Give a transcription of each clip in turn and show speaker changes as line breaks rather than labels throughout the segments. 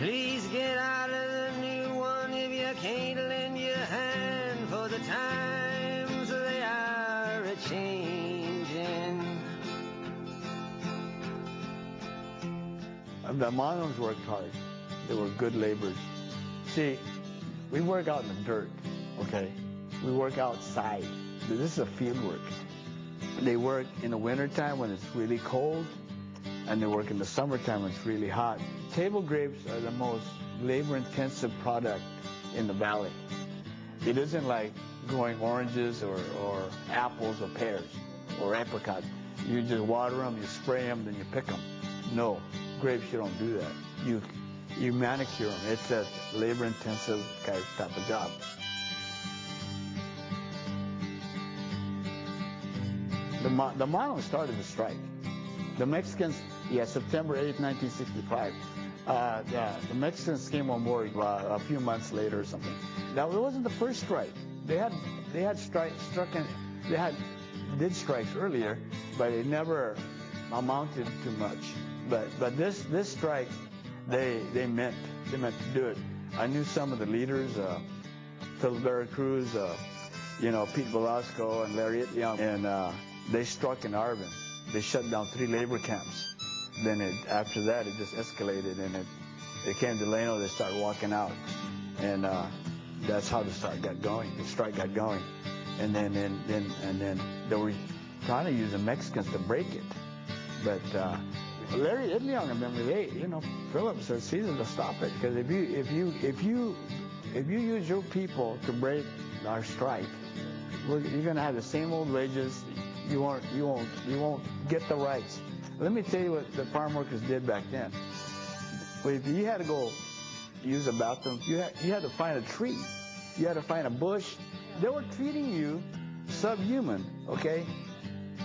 Please get out of the new one if you can't lend your hand, for the times they are a-changing.
The Manongs worked hard. They were good laborers. See, we work out in the dirt, okay? We work outside. This is a field work. They work in the wintertime when it's really cold, and they work in the summertime when it's really hot. Table grapes are the most labor-intensive product in the valley. It isn't like growing oranges or apples or pears or apricots. You just water them, you spray them, then you pick them. No, grapes, you don't do that. You manicure them. It's a labor-intensive type of job. The Manongs started the strike. The Mexicans, September 8, 1965. The Mexicans came on board a few months later or something. Now, it wasn't the first strike. They did strikes earlier, but it never amounted to much. But this strike, they meant to do it. I knew some of the leaders, Philip Cruz, Pete Velasco and Larry Young, and they struck in Arvin. They shut down 3 labor camps. Then after that, it just escalated, and it came to Delano. They started walking out, and that's how the strike got going. And then they were trying to use the Mexicans to break it, but Larry Young, remember, Philip said, Caesar, to stop it, because if you use your people to break our strike, you're going to have the same old wages. You won't get the rights. Let me tell you what the farm workers did back then. If you had to go use a bathroom, you had to find a tree. You had to find a bush. They were treating you subhuman, okay?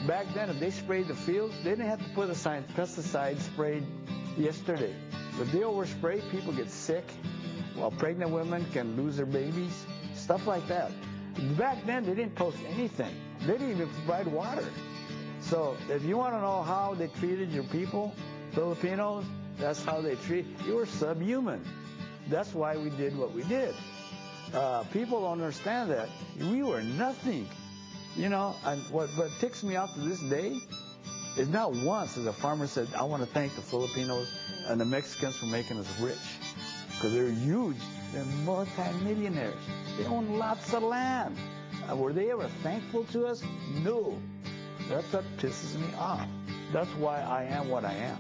Back then, if they sprayed the fields, they didn't have to put a sign, pesticide sprayed yesterday. If they overspray, people get sick, while pregnant women can lose their babies, stuff like that. Back then, they didn't post anything. They didn't even provide water. So if you want to know how they treated your people, Filipinos, that's how they treat. You were subhuman. That's why we did what we did. People don't understand that. We were nothing. And what ticks me off to this day is not once has a farmer said, I want to thank the Filipinos and the Mexicans for making us rich. Because they're huge. They're multi-millionaires. They own lots of land. Were they ever thankful to us? No. That's what pisses me off. That's why I am what I am.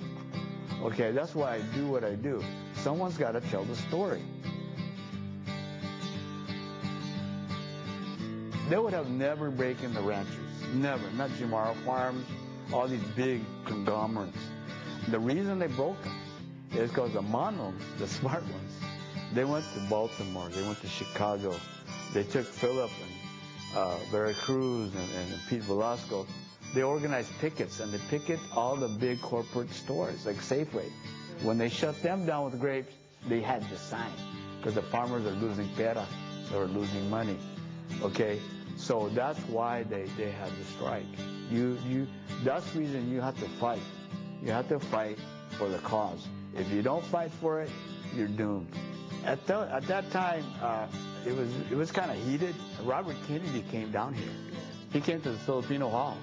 Okay, that's why I do what I do. Someone's got to tell the story. They would have never broken the ranches. Never. Not Jimaro Farms, all these big conglomerates. The reason they broke them is because the Manongs, the smart ones, they went to Baltimore, they went to Chicago. They took Philip and Veracruz and Pete Velasco. They organized pickets, and they picket all the big corporate stores, like Safeway. When they shut them down with grapes, they had to sign, because the farmers are losing pera, they were losing money. Okay, so that's why they had to strike. That's the reason you have to fight. You have to fight for the cause. If you don't fight for it, you're doomed. At that time, it was kind of heated. Robert Kennedy came down here. He came to the Filipino Hall.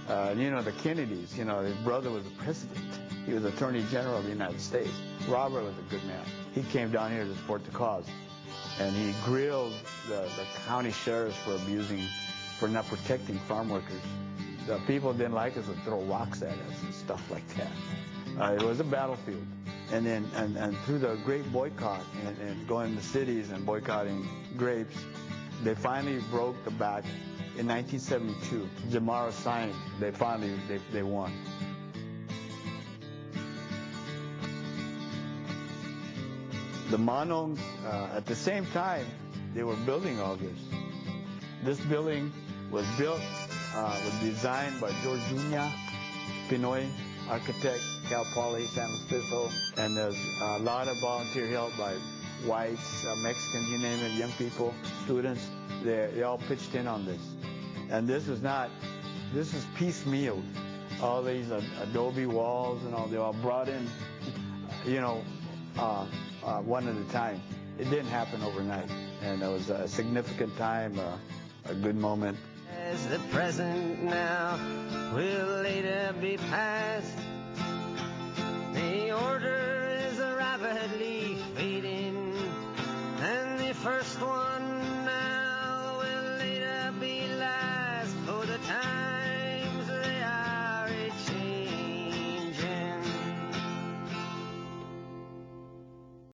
The Kennedys, his brother was the president. He was Attorney General of the United States. Robert was a good man. He came down here to support the cause. And he grilled the county sheriffs for not protecting farm workers. The people didn't like us, would throw rocks at us and stuff like that. It was a battlefield. And then through the great boycott and going to cities and boycotting grapes, they finally broke the back in 1972. Jimaro signed. They won. The Manongs, at the same time, they were building all this. This building was designed by George Duña, Pinoy architect, Cal Poly, San Francisco, and there's a lot of volunteer help by whites, Mexicans, you name it, young people, students. They all pitched in on this. And this is piecemeal. All these adobe walls and all, they all brought in, one at a time. It didn't happen overnight, and it was a significant time, a good moment.
As the present now will later be past, the order